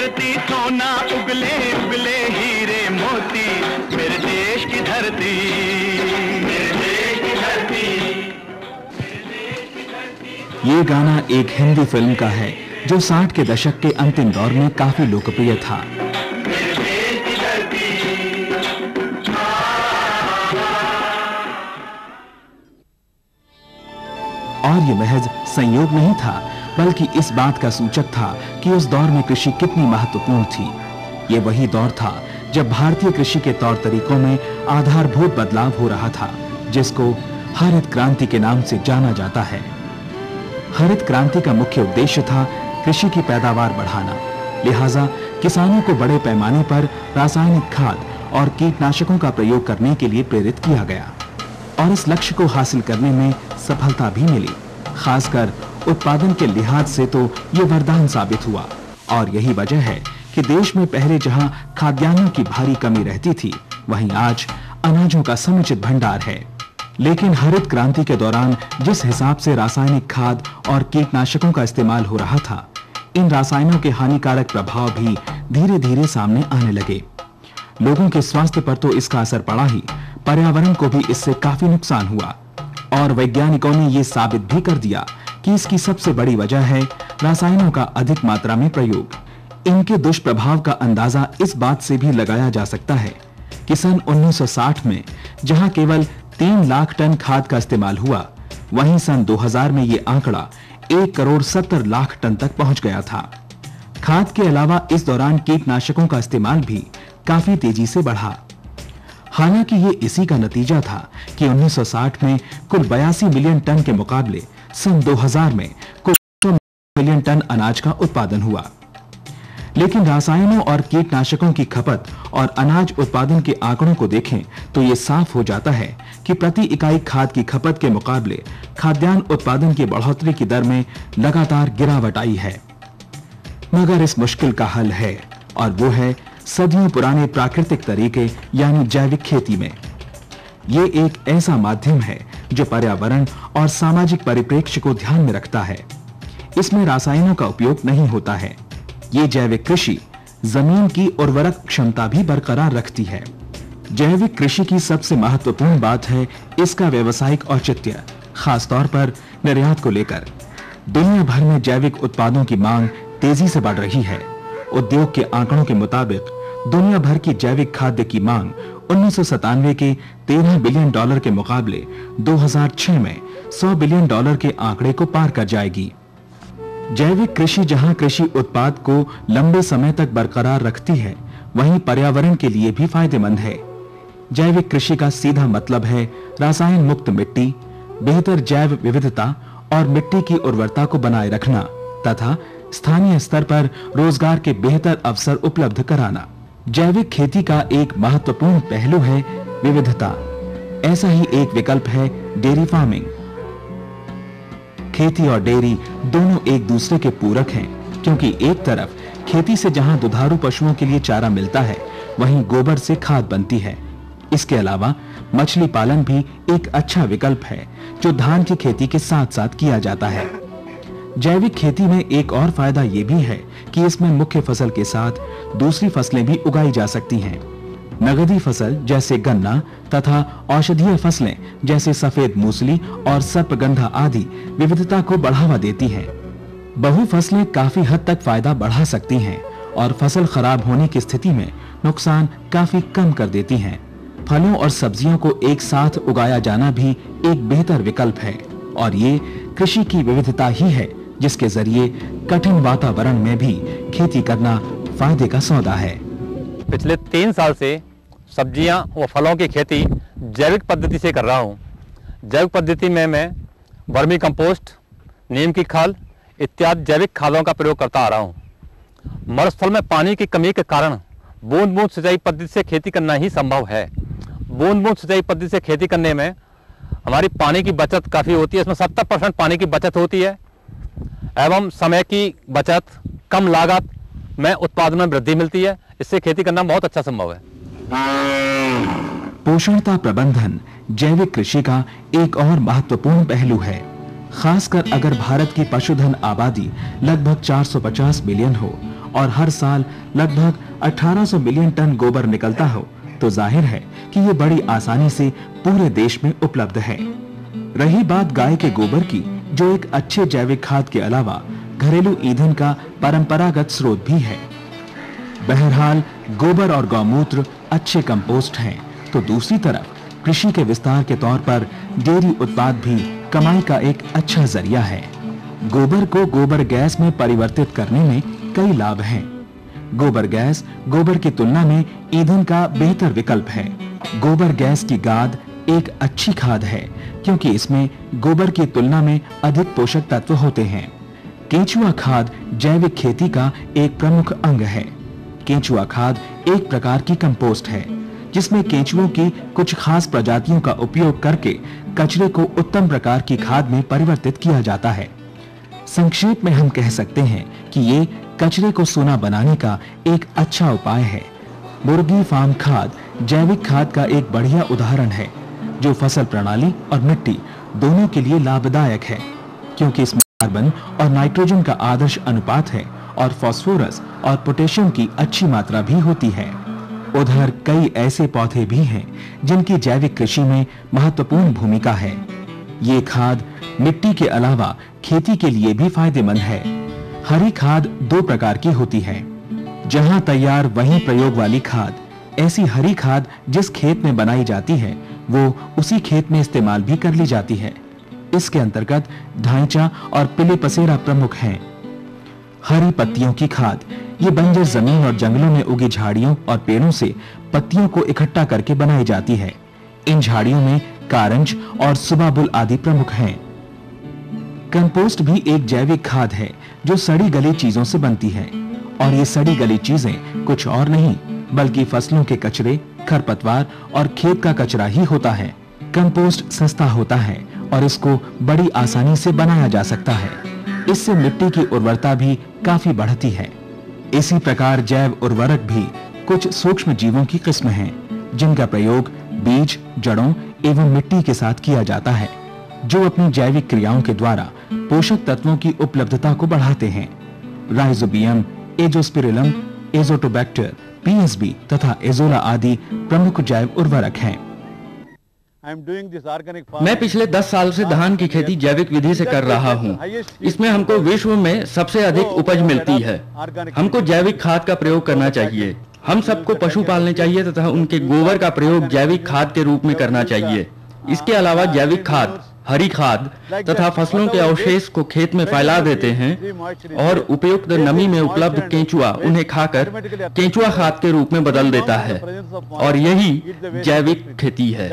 धरती सोना उगले उगले हीरे मोती, मेरे देश की धरती, मेरे देश की धरती। ये गाना एक हिंदी फिल्म का है जो 60 के दशक के अंतिम दौर में काफी लोकप्रिय था। और ये महज संयोग नहीं था, बल्कि इस बात का सूचक था कि उस दौर में कृषि कितनी महत्वपूर्ण थी। ये वही दौर था जब भारतीय कृषि के तौर तरीकों में आधारभूत बदलाव हो रहा था, जिसको हरित क्रांति के नाम से जाना जाता है। हरित क्रांति का मुख्य उद्देश्य था कृषि की पैदावार बढ़ाना, लिहाजा किसानों को बड़े पैमाने पर रासायनिक खाद और कीटनाशकों का प्रयोग करने के लिए प्रेरित किया गया और इस लक्ष्य को हासिल करने में सफलता भी मिली। खासकर उत्पादन के लिहाज से तो ये वरदान साबित हुआ और यही वजह है कि देश में पहले जहां खाद्यान्नों की भारी कमी रहती थी, वहीं आज अनाजों का समुचित भंडार है। लेकिन हरित क्रांति के दौरान जिस हिसाब से रासायनिक खाद और कीटनाशकों का इस्तेमाल हो रहा था, इन रासायनों के हानिकारक प्रभाव भी धीरे-धीरे सामने आने लगे। लोगों के स्वास्थ्य पर तो इसका असर पड़ा ही, पर्यावरण को भी इससे काफी नुकसान हुआ और वैज्ञानिकों ने ये साबित भी कर दिया कि इसकी सबसे बड़ी वजह है रासायनों का अधिक मात्रा में प्रयोग। इनके दुष्प्रभाव का अंदाजा इस बात से भी लगाया जा सकता है कि सन 1960 में जहां केवल 3 लाख टन खाद का इस्तेमाल हुआ, वहीं सन 2000 में ये आंकड़ा 1 करोड़ 70 लाख टन तक पहुंच गया था। खाद के अलावा इस दौरान कीटनाशकों का इस्तेमाल भी काफी तेजी से बढ़ा। हालांकि ये इसी का नतीजा था कि 1960 में कुल 82 मिलियन टन के मुकाबले सन 2000 में कुल 100 मिलियन टन अनाज का उत्पादन हुआ। लेकिन रासायनों और कीटनाशकों की खपत और अनाज उत्पादन के आंकड़ों को देखें तो ये साफ हो जाता है कि प्रति इकाई खाद की खपत के मुकाबले खाद्यान्न उत्पादन की बढ़ोतरी की दर में लगातार गिरावट आई है। मगर इस मुश्किल का हल है और वो है सदियों पुराने प्राकृतिक तरीके यानी जैविक खेती में। ये एक ऐसा माध्यम है जो पर्यावरण और सामाजिक परिप्रेक्ष्य को ध्यान में रखता है। इसमें रासायनों का उपयोग नहीं होता है। ये जैविक कृषि जमीन की उर्वरक क्षमता भी बरकरार रखती है। जैविक कृषि की सबसे महत्वपूर्ण बात है इसका व्यावसायिक औचित्य, खासतौर पर निर्यात को लेकर। दुनिया भर में जैविक उत्पादों की मांग तेजी से बढ़ रही है। उद्योग के आंकड़ों के मुताबिक दुनिया भर की जैविक खाद्य की मांग 1997 के $13 बिलियन के मुकाबले 2006 में $100 बिलियन के आंकड़े को पार कर जाएगी। जैविक कृषि जहां कृषि उत्पाद को लंबे समय तक बरकरार रखती है, वहीं पर्यावरण के लिए भी फायदेमंद है। जैविक कृषि का सीधा मतलब है रासायन मुक्त मिट्टी, बेहतर जैव विविधता और मिट्टी की उर्वरता को बनाए रखना तथा स्थानीय स्तर पर रोजगार के बेहतर अवसर उपलब्ध कराना। जैविक खेती का एक महत्वपूर्ण पहलू है विविधता। ऐसा ही एक विकल्प है डेयरी फार्मिंग। खेती और डेयरी दोनों एक दूसरे के पूरक हैं, क्योंकि एक तरफ खेती से जहां दुधारू पशुओं के लिए चारा मिलता है, वहीं गोबर से खाद बनती है। इसके अलावा मछली पालन भी एक अच्छा विकल्प है जो धान की खेती के साथ साथ किया जाता है। जैविक खेती में एक और फायदा ये भी है कि इसमें मुख्य फसल के साथ दूसरी फसलें भी उगाई जा सकती हैं। नगदी फसल जैसे गन्ना तथा औषधीय फसलें जैसे सफेद मूसली और सर्पगंधा आदि विविधता को बढ़ावा देती हैं। बहु फसलें काफी हद तक फायदा बढ़ा सकती हैं और फसल खराब होने की स्थिति में नुकसान काफी कम कर देती हैं। फलों और सब्जियों को एक साथ उगाया जाना भी एक बेहतर विकल्प है और ये कृषि की विविधता ही है जिसके जरिए कठिन वातावरण में भी खेती करना फायदे का सौदा है। पिछले 3 साल से सब्जियां व फलों की खेती जैविक पद्धति से कर रहा हूं। जैविक पद्धति में मैं वर्मी कंपोस्ट, नीम की खाल इत्यादि जैविक खादों का प्रयोग करता आ रहा हूं। मरुस्थल में पानी की कमी के कारण बूंद बूंद सिंचाई पद्धति से खेती करना ही संभव है। बूंद बूंद सिंचाई पद्धति से खेती करने में हमारी पानी की बचत काफ़ी होती है। इसमें 70% पानी की बचत होती है एवं समय की बचत, कम लागत में उत्पादन में वृद्धि मिलती है। इससे खेती करना बहुत अच्छा संभव है। पोषणता प्रबंधन जैविक कृषि का एक और महत्वपूर्ण पहलू है, खासकर अगर भारत की पशुधन आबादी लगभग 450 मिलियन हो और हर साल लगभग 1800 मिलियन टन गोबर निकलता हो तो जाहिर है कि ये बड़ी आसानी से पूरे देश में उपलब्ध है। रही बात गाय के गोबर की, जो एक अच्छे जैविक खाद के अलावा घरेलू ईंधन का परंपरागत स्रोत भी है। बहरहाल गोबर और गौमूत्र अच्छे कंपोस्ट हैं, तो दूसरी तरफ कृषि के विस्तार के तौर पर डेयरी उत्पाद भी कमाई का एक अच्छा जरिया है। गोबर को गोबर गैस में परिवर्तित करने में कई लाभ हैं। गोबर गैस गोबर की तुलना में ईंधन का बेहतर विकल्प है। गोबर गैस की गाद एक अच्छी खाद है क्योंकि इसमें गोबर की तुलना में अधिक पोषक तत्व होते हैं। केंचुआ खाद जैविक खेती का एक प्रमुख अंग है। केंचुआ खाद एक प्रकार की कंपोस्ट है जिसमें केंचुओं की कुछ खास प्रजातियों का उपयोग करके कचरे को उत्तम प्रकार की खाद में परिवर्तित किया जाता है। संक्षेप में हम कह सकते हैं कि ये कचरे को सोना बनाने का एक अच्छा उपाय है। मुर्गी फार्म खाद जैविक खाद का एक बढ़िया उदाहरण है जो फसल प्रणाली और मिट्टी दोनों के लिए लाभदायक है क्योंकि इसमें कार्बन और नाइट्रोजन का आदर्श अनुपात है और फास्फोरस और पोटेशियम की अच्छी मात्रा भी होती है। उधर कई ऐसे पौधे भी हैं जिनकी जैविक कृषि में महत्वपूर्ण भूमिका है। ये खाद मिट्टी के अलावा खेती के लिए भी फायदेमंद है। हरी खाद दो प्रकार की होती है, जहां तैयार वहीं प्रयोग वाली खाद। ऐसी हरी खाद जिस खेत में बनाई जाती है वो उसी खेत में इस्तेमाल भी कर ली जाती है। इसके अंतर्गत ढांचा और पिले पसेरा प्रमुख हैं। हरी पत्तियों की खाद ये बंजर जमीन और जंगलों में उगी झाड़ियों और पेड़ों से पत्तियों को इकट्ठा करके बनाई जाती है। इन झाड़ियों में कारंज और सुबाबुल आदि प्रमुख हैं। कंपोस्ट भी एक जैविक खाद है जो सड़ी गली चीजों से बनती है और ये सड़ी गली चीजें कुछ और नहीं बल्कि फसलों के कचरे, खरपतवार और खेत का कचरा ही होता है। कंपोस्ट सस्ता होता है और इसको बड़ी आसानी से बनाया जा सकता है। इससे मिट्टी की उर्वरता भी काफी बढ़ती है। इसी प्रकार जैव उर्वरक भी कुछ सूक्ष्म जीवों की किस्म हैं जिनका प्रयोग बीज, जड़ों एवं मिट्टी के साथ किया जाता है जो अपनी जैविक क्रियाओं के द्वारा पोषक तत्वों की उपलब्धता को बढ़ाते हैं। राइजोबियम, एजोस्पिरिलम, एजोटोबैक्टर, पीएसबी तथा एजोला आदि प्रमुख जैव उर्वरक हैं। मैं पिछले 10 साल से धान की खेती जैविक विधि से कर रहा हूँ। इसमें हमको विश्व में सबसे अधिक उपज मिलती है। हमको जैविक खाद का प्रयोग करना चाहिए। हम सबको पशु पालने चाहिए तथा उनके गोबर का प्रयोग जैविक खाद के रूप में करना चाहिए। इसके अलावा जैविक खाद, हरी खाद तथा फसलों के अवशेष को खेत में फैला देते हैं और उपयुक्त नमी में उपलब्ध केंचुआ उन्हें खाकर केंचुआ खाद के रूप में बदल देता है और यही जैविक खेती है।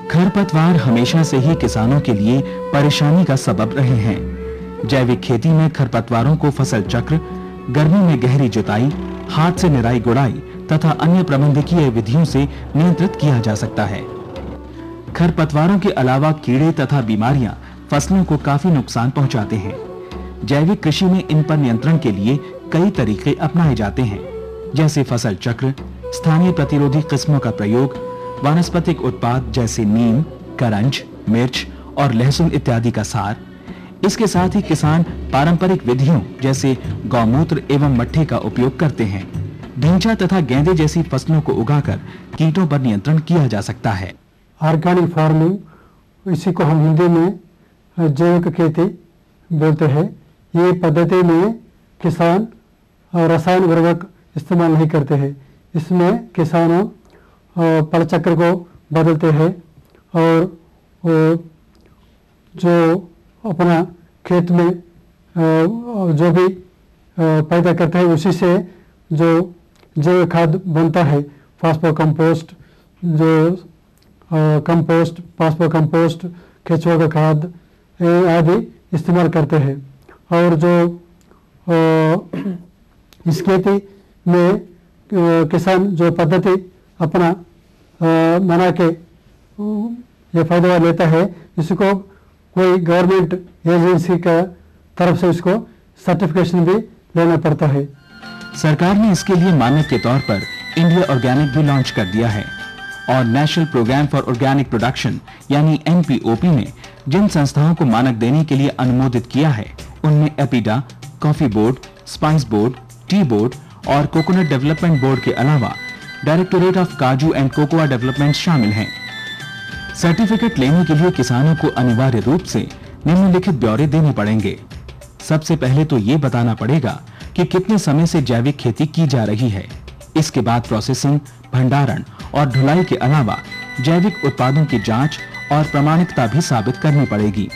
खरपतवार हमेशा से ही किसानों के लिए परेशानी का सबब रहे हैं। जैविक खेती में खरपतवारों को फसल चक्र, गर्मी में गहरी जुताई, हाथ से निराई गुड़ाई तथा अन्य प्रबंधकीय विधियों से नियंत्रित किया जा सकता है। खरपतवारों के अलावा कीड़े तथा बीमारियां फसलों को काफी नुकसान पहुंचाते हैं। जैविक कृषि में इन पर नियंत्रण के लिए कई तरीके अपनाए जाते हैं, जैसे फसल चक्र, स्थानीय प्रतिरोधी किस्मों का प्रयोग, वानस्पतिक उत्पाद जैसे नीम, करंज, मिर्च और लहसुन इत्यादि का सार। इसके साथ ही किसान पारंपरिक विधियों जैसे गौमूत्र एवं मट्ठे का उपयोग करते हैं। ढींचा तथा गेंदे जैसी फसलों को उगाकर कीटों पर नियंत्रण किया जा सकता है। ऑर्गेनिक फार्मिंग, इसी को हम हिंदी में जैविक खेती बोलते हैं। ये पद्धति में किसान रसायन उर्वरक इस्तेमाल नहीं करते हैं। इसमें किसानों फल चक्र को बदलते हैं और जो अपना खेत में जो भी पैदा करते हैं उसी से जो जैव खाद बनता है, फास्फो कंपोस्ट, जो कंपोस्ट, फास्फो कंपोस्ट, केंचुआ का खाद आदि इस्तेमाल करते हैं। और जो इस खेती में किसान जो पद्धति अपना बना के ये फायदा लेता है, इसको कोई गवर्नमेंट एजेंसी का तरफ से इसको सर्टिफिकेशन भी लेना पड़ता है। सरकार ने इसके लिए मानक के तौर पर इंडिया ऑर्गेनिक भी लॉन्च कर दिया है और national programme for organic production यानी NPOP ने जिन संस्थाओं को मानक देने के लिए अनुमोदित किया है उनमें APEDA, coffee board, spice board, tea board और कोकोनट डेवलपमेंट बोर्ड के अलावा डायरेक्टोरेट ऑफ काजू एंड कोकोआ डेवलपमेंट शामिल हैं। सर्टिफिकेट लेने के लिए किसानों को अनिवार्य रूप से निम्नलिखित ब्यौरे देने पड़ेंगे। सबसे पहले तो ये बताना पड़ेगा कि कितने समय से जैविक खेती की जा रही है। इसके बाद प्रोसेसिंग, भंडारण और ढुलाई के अलावा जैविक उत्पादों की जांच और प्रामाणिकता भी साबित करनी पड़ेगी।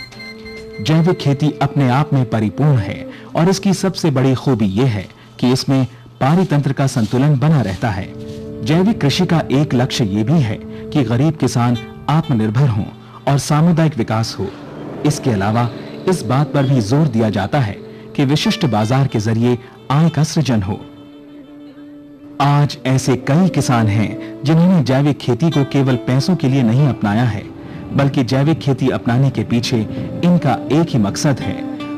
जैविक खेती अपने आप में परिपूर्ण है और इसकी सबसे बड़ी खूबी यह है कि इसमें पारितंत्र का संतुलन बना रहता है। जैविक कृषि का एक लक्ष्य ये भी है कि गरीब किसान आत्मनिर्भर हों और सामुदायिक विकास हो। इसके अलावा इस बात पर भी जोर दिया जाता है कि विशिष्ट बाजार के जरिए आय का सृजन हो। आज ऐसे कई किसान हैं जिन्होंने जैविक खेती को केवल पैसों के लिए नहीं अपनाया है, बल्कि जैविक खेती अपनाने के पीछे इनका एक ही मकसद है,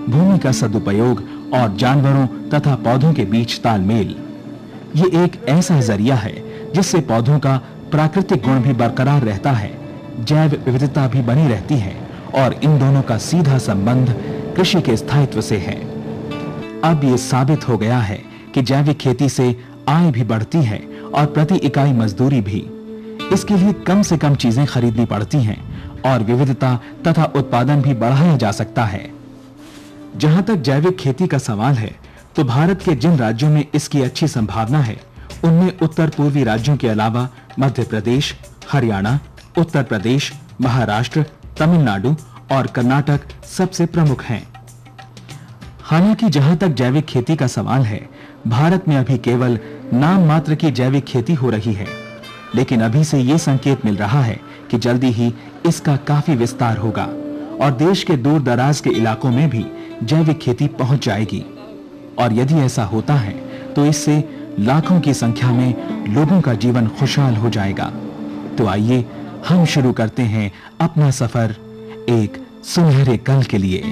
भूमि का सदुपयोग और जानवरों तथा पौधों के बीच तालमेल। ये एक ऐसा जरिया है जिससे पौधों का प्राकृतिक गुण भी बरकरार रहता है, जैव विविधता भी बनी रहती है और इन दोनों का सीधा संबंध कृषि के स्थायित्व से है। अब ये साबित हो गया है कि जैविक खेती से आय भी बढ़ती है और प्रति इकाई मजदूरी भी। इसके लिए कम से कम चीजें खरीदनी पड़ती हैं और विविधता तथा उत्पादन भी बढ़ाया जा सकता है। जहां तक जैविक खेती का सवाल है, तो भारत के जिन राज्यों में इसकी अच्छी संभावना है, उनमें उत्तर पूर्वी राज्यों के अलावा मध्य प्रदेश, हरियाणा, उत्तर प्रदेश, महाराष्ट्र, तमिलनाडु और कर्नाटक सबसे प्रमुख हैं। हालांकि जहां तक जैविक खेती का सवाल है, भारत में अभी केवल नाम मात्र की जैविक खेती हो रही है, लेकिन अभी से ये संकेत मिल रहा है कि जल्दी ही इसका काफी विस्तार होगा और देश के दूर दराज के इलाकों में भी जैविक खेती पहुंच जाएगी। और यदि ऐसा होता है तो इससे लाखों की संख्या में लोगों का जीवन खुशहाल हो जाएगा। तो आइए हम शुरू करते हैं अपना सफर एक सुनहरे कल के लिए।